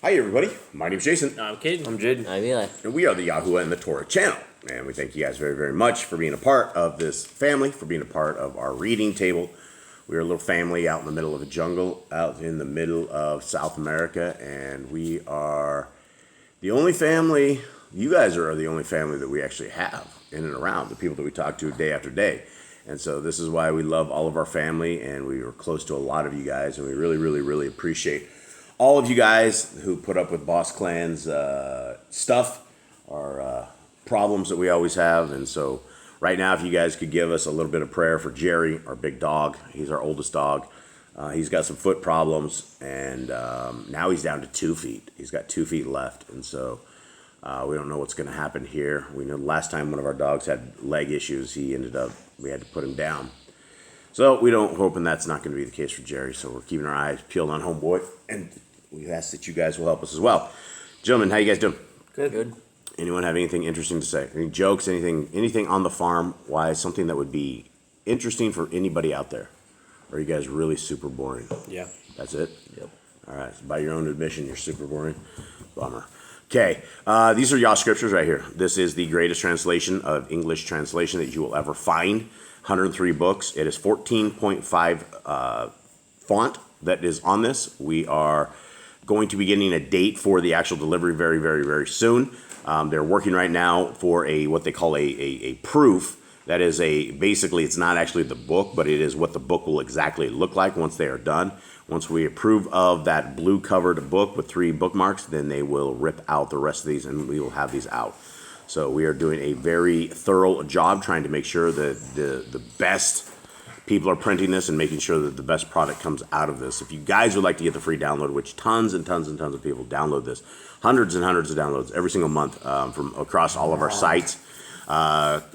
Hi everybody, my name's Jason. I'm Caden. I'm Jaden. I'm Eli. And we are the Yahuwah and the Torah channel. And we thank you guys very, very much for being a part of this family, for being a part of our reading table. We're a little family out in the middle of a jungle, out in the middle of South America, and we are the only family, you guys are the only family that we actually have in and around, the people that we talk to day after day. And so this is why we love all of our family, and we are close to a lot of you guys, and we really, really, really appreciate all of you guys who put up with Boss Clan's stuff, our problems that we always have. And so right now, if you guys could give us a little bit of prayer for Jerry, our big dog. He's our oldest dog. He's got some foot problems, and now he's down to 2 feet. He's got 2 feet left, and so we don't know what's going to happen here. We know last time one of our dogs had leg issues, we had to put him down. So we don't hoping that's not going to be the case for Jerry. So we're keeping our eyes peeled on homeboy, and we ask that you guys will help us as well. Gentlemen, how you guys doing? Good. Anyone have anything interesting to say? Any jokes? Anything on the farm? Why something that would be interesting for anybody out there? Or are you guys really super boring? Yeah. That's it? Yep. All right. So by your own admission, you're super boring. Bummer. Okay. These are Yah Scriptures right here. This is the greatest translation of English translation that you will ever find. 103 books. It is 14.5 font that is on this. We are going to be getting a date for the actual delivery very, very, very soon. They're working right now for what they call a proof. That is basically it's not actually the book, but it is what the book will exactly look like once they are done. Once we approve of that blue covered book with 3 bookmarks, then they will rip out the rest of these and we will have these out. So we are doing a very thorough job trying to make sure that the best people are printing this and making sure that the best product comes out of this. If you guys would like to get the free download, which tons and tons and tons of people download this, hundreds and hundreds of downloads every single month from across all of our sites.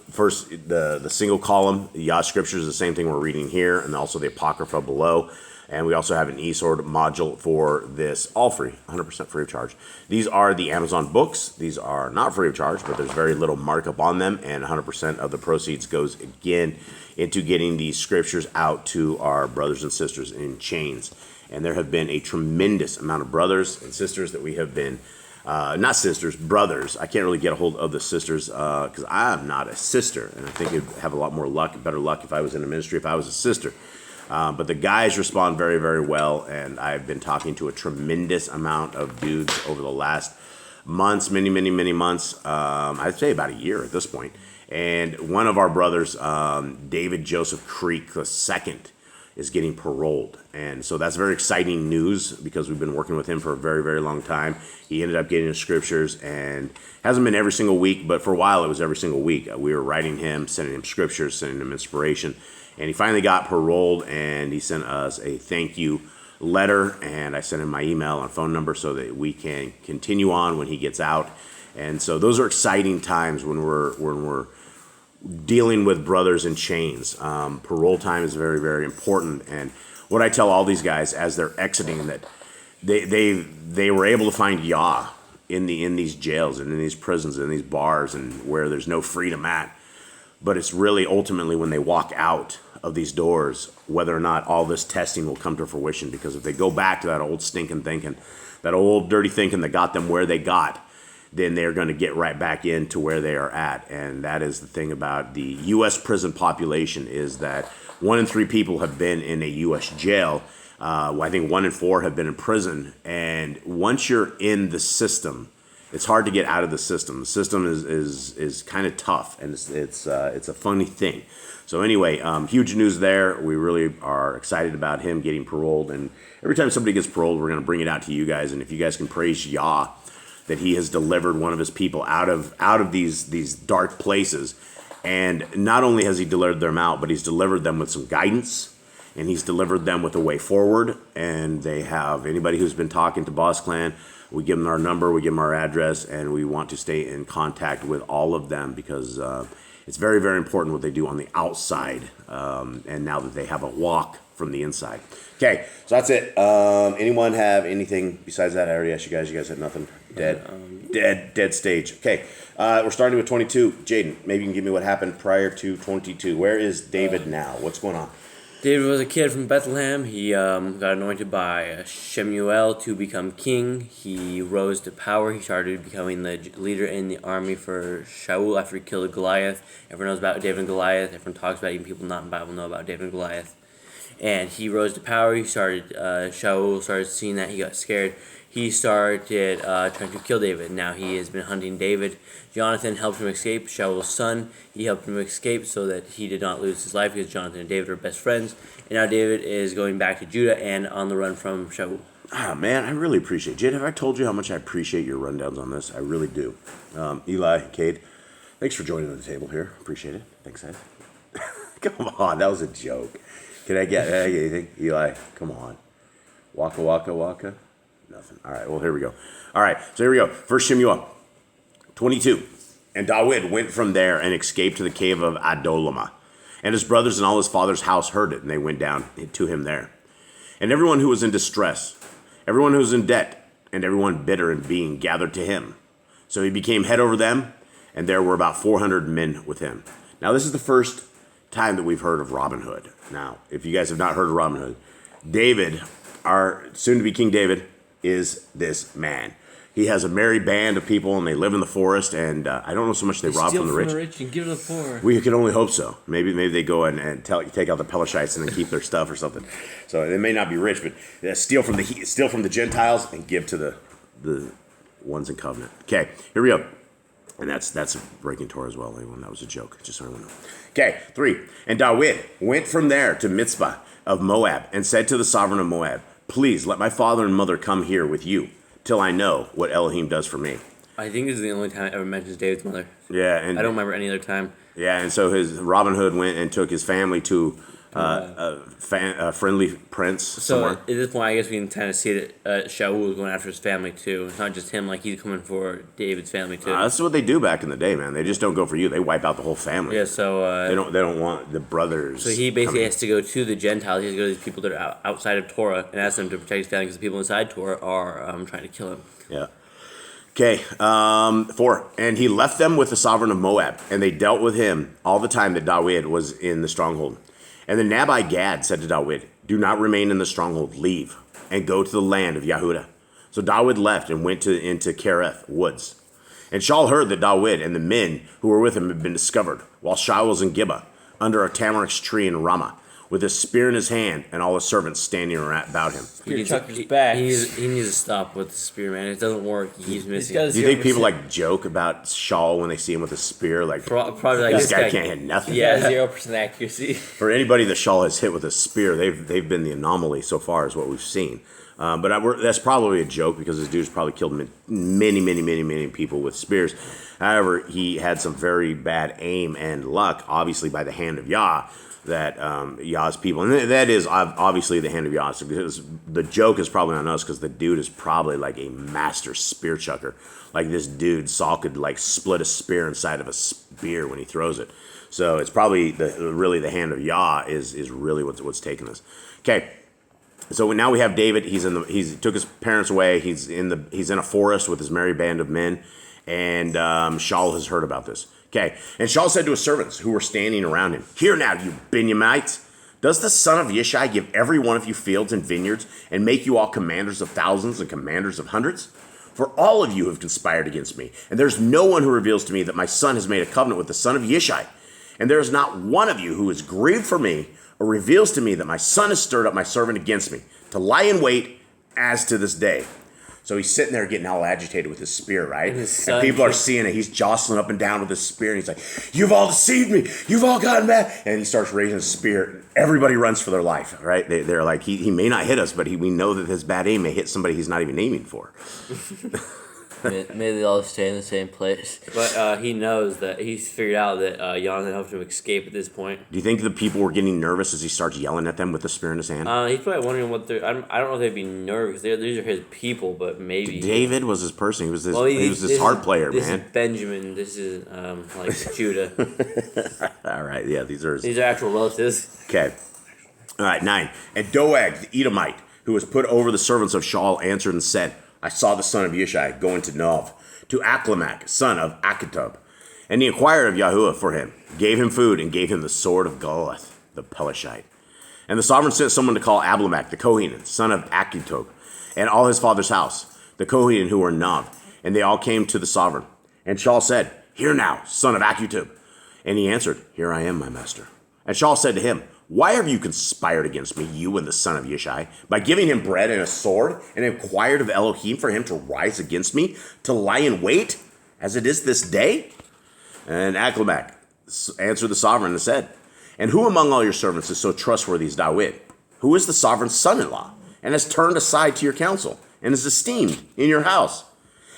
First, the single column, Yah Scriptures, the same thing we're reading here, and also the Apocrypha below. And we also have an eSword module for this, all free, 100% free of charge. These are the Amazon books. These are not free of charge, but there's very little markup on them, and 100% of the proceeds goes again into getting these scriptures out to our brothers and sisters in chains. And there have been a tremendous amount of brothers and sisters that we have been, not sisters, brothers. I can't really get a hold of the sisters because I'm not a sister, and I think I'd have a lot more luck, better luck if I was in a ministry, if I was a sister. But the guys respond very, very well, and I've been talking to a tremendous amount of dudes over the last months, many, many, many months. I'd say about a year at this point. And one of our brothers, David Joseph Creek II, is getting paroled. And so that's very exciting news because we've been working with him for a very, very long time. He ended up getting his scriptures, and hasn't been every single week, but for a while it was every single week. We were writing him, sending him scriptures, sending him inspiration. And he finally got paroled, and he sent us a thank you letter, and I sent him my email and phone number so that we can continue on when he gets out. And so those are exciting times when we're dealing with brothers in chains. Parole time is very, very important. And what I tell all these guys as they're exiting, that they were able to find Yah in these jails and in these prisons and these bars and where there's no freedom at. But it's really ultimately when they walk out of these doors, whether or not all this testing will come to fruition. Because if they go back to that old stinking thinking, that old dirty thinking that got them where they got, then they're going to get right back into where they are at. And that is the thing about the U.S. prison population, is that 1 in 3 people have been in a U.S. jail. I think 1 in 4 have been in prison. And once you're in the system, it's hard to get out of the system. The system is kind of tough, and it's a funny thing. So anyway, huge news there. We really are excited about him getting paroled. And every time somebody gets paroled, we're going to bring it out to you guys. And if you guys can praise Yah that he has delivered one of his people out of these dark places, and not only has he delivered them out, but he's delivered them with some guidance, and he's delivered them with a way forward. And they have anybody who's been talking to Boss Clan, we give them our number, we give them our address, and we want to stay in contact with all of them because it's very, very important what they do on the outside, and now that they have a walk from the inside. Okay, so that's it. Anyone have anything besides that? I already asked you guys. You guys had nothing. Dead stage. Okay, we're starting with 22. Jaden, maybe you can give me what happened prior to 22. Where is David now? What's going on? David was a kid from Bethlehem. He got anointed by SHEMU'EL to become king. He rose to power. He started becoming the leader in the army for Shaul after he killed Goliath. Everyone knows about David and Goliath. Everyone talks about it. Even people not in the Bible know about David and Goliath. And he rose to power. He started, Shaul started seeing that. He got scared. He started trying to kill David. Now he has been hunting David. Jonathan helped him escape, Shaul's son. He helped him escape so that he did not lose his life because Jonathan and David are best friends. And now David is going back to Judah and on the run from Shaul. Ah, man, I really appreciate it. Jade, have I told you how much I appreciate your rundowns on this? I really do. Eli, Cade, thanks for joining the table here. Appreciate it. Thanks, Ed. Come on, that was a joke. Can I get anything? Eli, come on. Waka, waka, waka. Nothing. All right, well, here we go. All right, so here we go. First Shemu'el 22. And David went from there and escaped to the cave of Adullam. And his brothers and all his father's house heard it, and they went down to him there. And everyone who was in distress, everyone who was in debt, and everyone bitter in being gathered to him. So he became head over them, and there were about 400 men with him. Now, this is the first time that we've heard of Robin Hood. Now, if you guys have not heard of Robin Hood, David, our soon-to-be King David, is this man. He has a merry band of people, and they live in the forest, and I don't know so much they rob from the rich. And give to the poor. We can only hope so. Maybe they go and take out the Pelashites and then keep their stuff or something. So they may not be rich, but steal from the Gentiles and give to the ones in covenant. Okay, here we go. And that's breaking Torah as well. Anyone, that was a joke, just so everyone knows. Okay, 3. And David went from there to Mizpah of Moab and said to the sovereign of Moab, "Please let my father and mother come here with you, till I know what Elohim does for me." I think this is the only time it ever mentions David's mother. Yeah, and I don't remember any other time. Yeah, and so Robin Hood went and took his family to a friendly prince somewhere. So at this point, I guess we can kind of see that Shaul was going after his family too. It's not just him; like he's coming for David's family too. That's what they do back in the day, man. They just don't go for you; they wipe out the whole family. Yeah, so they don't want the brothers. So he basically has to go to the Gentiles. He has to go to these people that are outside of Torah and ask them to protect his family because the people inside Torah are trying to kill him. Yeah. Okay, 4. And he left them with the sovereign of Moab, and they dealt with him all the time that David was in the stronghold. And the Nabi Gad said to David, "Do not remain in the stronghold, leave, and go to the land of Yehudah." So David left and went into Kereth woods. And Shaul heard that David and the men who were with him had been discovered, while Shaul was in Gibeah, under a tamarisk tree in Ramah, with a spear in his hand, and all his servants standing around about him. He needs to stop with the spear, man. It doesn't work. He's missing. Do you think people like joke about Shaul when they see him with a spear? Like, probably like this guy can't hit nothing. Yeah, 0% accuracy. For anybody that Shaul has hit with a spear, they've been the anomaly so far, is what we've seen. But that's probably a joke because this dude's probably killed many people with spears. However, he had some very bad aim and luck, obviously by the hand of Yah, that Yah's people, and that is obviously the hand of Yah. So because the joke is probably on us because the dude is probably like a master spear chucker. Like this dude, Saul could like split a spear inside of a spear when he throws it. So it's probably really the hand of Yah is really what's taking this. Okay. So now we have David. He took his parents away. He's in a forest with his merry band of men, and Shaul has heard about this. Okay, and Shaul said to his servants who were standing around him, "Hear now, you Benjamites. Does the son of Yishai give every one of you fields and vineyards, and make you all commanders of thousands and commanders of hundreds? For all of you have conspired against me, and there's no one who reveals to me that my son has made a covenant with the son of Yishai. And there is not one of you who is grieved for me, or reveals to me that my son has stirred up my servant against me, to lie in wait as to this day." So he's sitting there getting all agitated with his spear, right? And people are seeing it. He's jostling up and down with his spear, and he's like, "You've all deceived me. You've all gotten mad." And he starts raising his spear. Everybody runs for their life, right? They're like, he may not hit us, but we know that his bad aim may hit somebody he's not even aiming for. Maybe they all stay in the same place. But he knows that he's figured out that Jonathan helped him escape at this point. Do you think the people were getting nervous as he starts yelling at them with the spear in his hand? He's probably wondering what they're. I don't know if they'd be nervous. These are his people, but maybe David was his person. He was this heart player, this man. This is Benjamin. This is like Judah. All right, yeah, these are actual relatives. Okay. All right, 9. And Doeg the Edomite, who was put over the servants of Shaul, answered and said, "I saw the son of Yishai go into Nov, to Achlamach, son of Achitub. And he inquired of Yahuwah for him, gave him food, and gave him the sword of Goliath, the Pelishite. And the sovereign sent someone to call Abimelech, the Kohen, son of Achitub, and all his father's house, the Kohen who were in Nob. And they all came to the sovereign. And Shaul said, Hear now, son of Achitub. And he answered, Here I am, my master. And Shaul said to him, Why have you conspired against me, you and the son of Yishai, by giving him bread and a sword, and inquired of Elohim for him to rise against me, to lie in wait, as it is this day? And Abimelech answered the sovereign and said, And who among all your servants is so trustworthy as David, who is the sovereign's son-in-law, and has turned aside to your counsel, and is esteemed in your house?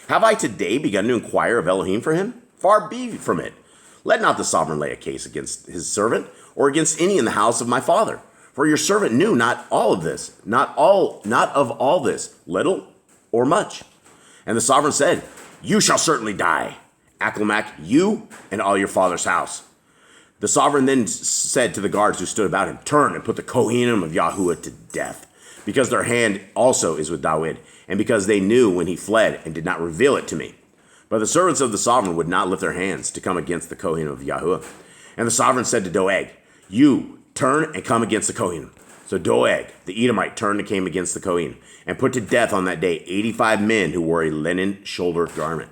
Have I today begun to inquire of Elohim for him? Far be from it. Let not the sovereign lay a case against his servant, or against any in the house of my father. For your servant knew not all of this, not of all this, little or much. And the sovereign said, You shall certainly die, Abimelech, you and all your father's house. The sovereign then said to the guards who stood about him, Turn and put the Kohanim of Yahuwah to death, because their hand also is with David, and because they knew when he fled and did not reveal it to me. But the servants of the sovereign would not lift their hands to come against the Kohanim of Yahuwah. And the sovereign said to Doeg, You turn and come against the Kohanim. So Doeg, the Edomite, turned and came against the Kohanim, and put to death on that day 85 men who wore a linen shoulder garment.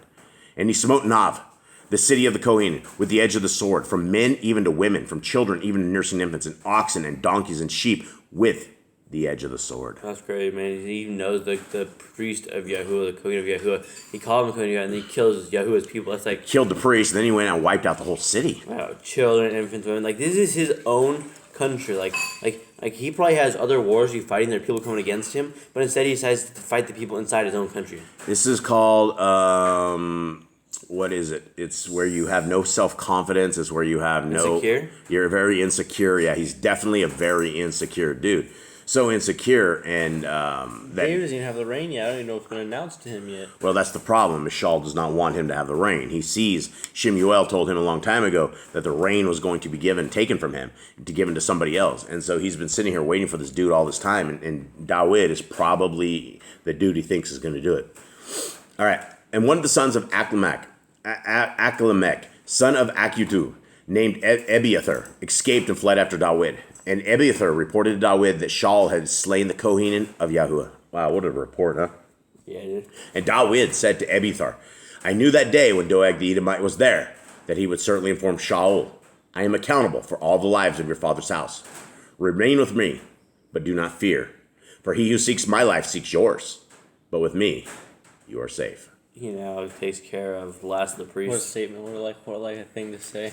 And he smote Nob, the city of the Kohanim, with the edge of the sword, from men even to women, from children even to nursing infants, and oxen and donkeys and sheep, with the edge of the sword. That's great, man. He even knows the priest of Yahuwah, the Kohen of Yahuwah. He called him Kohen of Yahuwah, and he kills Yahuwah's people. That's like... Killed the priest, and then he went out and wiped out the whole city. Wow, children, infants, women. Like, this is his own country. Like he probably has other wars he's fighting. There are people coming against him, but instead he decides to fight the people inside his own country. This is called... what is it? It's where you have no self-confidence. It's where you have no... Insecure? You're very insecure. Yeah, he's definitely a very insecure dude. So insecure, and that... David doesn't even have the reign yet. I don't even know if it's been announced to him yet. Well, that's the problem. Shaul does not want him to have the reign. He sees SHEMU'EL told him a long time ago that the reign was going to be taken from him, to given to somebody else. And so he's been sitting here waiting for this dude all this time, and David is probably the dude he thinks is going to do it. All right. And one of the sons of Abimelech, son of Achitub, named Abiathar, escaped and fled after David. And Abiathar reported to David that Shaul had slain the Kohanim of Yahuwah. Wow, what a report, huh? Yeah, dude. And David said to Abiathar, I knew that day when Doeg the Edomite was there, that he would certainly inform Shaul. I am accountable for all the lives of your father's house. Remain with me, but do not fear. For he who seeks my life seeks yours. But with me, you are safe. He now takes care of the last of the priests. What a statement. What like a thing to say.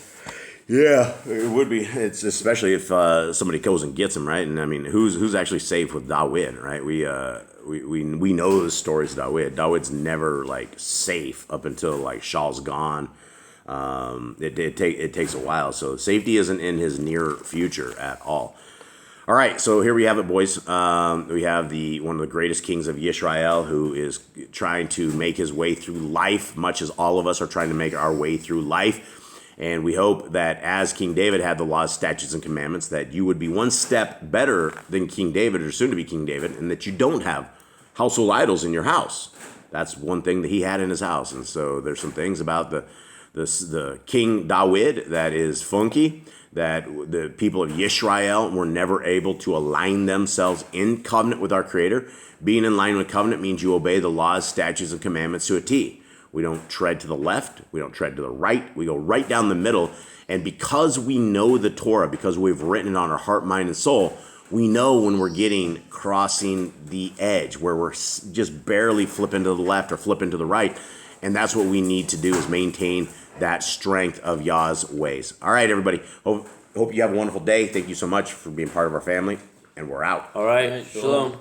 Yeah, it would be. It's especially if somebody goes and gets him, right? And I mean, who's actually safe with David, right? We know the stories of David. David's never like safe up until like Shaul's gone. It takes a while, so safety isn't in his near future at all. All right, so here we have it, boys. We have one of the greatest kings of Yisrael, who is trying to make his way through life, much as all of us are trying to make our way through life. And we hope that as King David had the laws, statutes, and commandments, that you would be one step better than King David, or soon to be King David, and that you don't have household idols in your house. That's one thing that he had in his house. And so there's some things about the King David that is funky, that the people of Yisrael were never able to align themselves in covenant with our Creator. Being in line with covenant means you obey the laws, statutes, and commandments to a T. We don't tread to the left. We don't tread to the right. We go right down the middle. And because we know the Torah, because we've written it on our heart, mind, and soul, we know when we're crossing the edge, where we're just barely flipping to the left or flipping to the right. And that's what we need to do, is maintain that strength of Yah's ways. All right, everybody. Hope you have a wonderful day. Thank you so much for being part of our family. And we're out. All right. Shalom.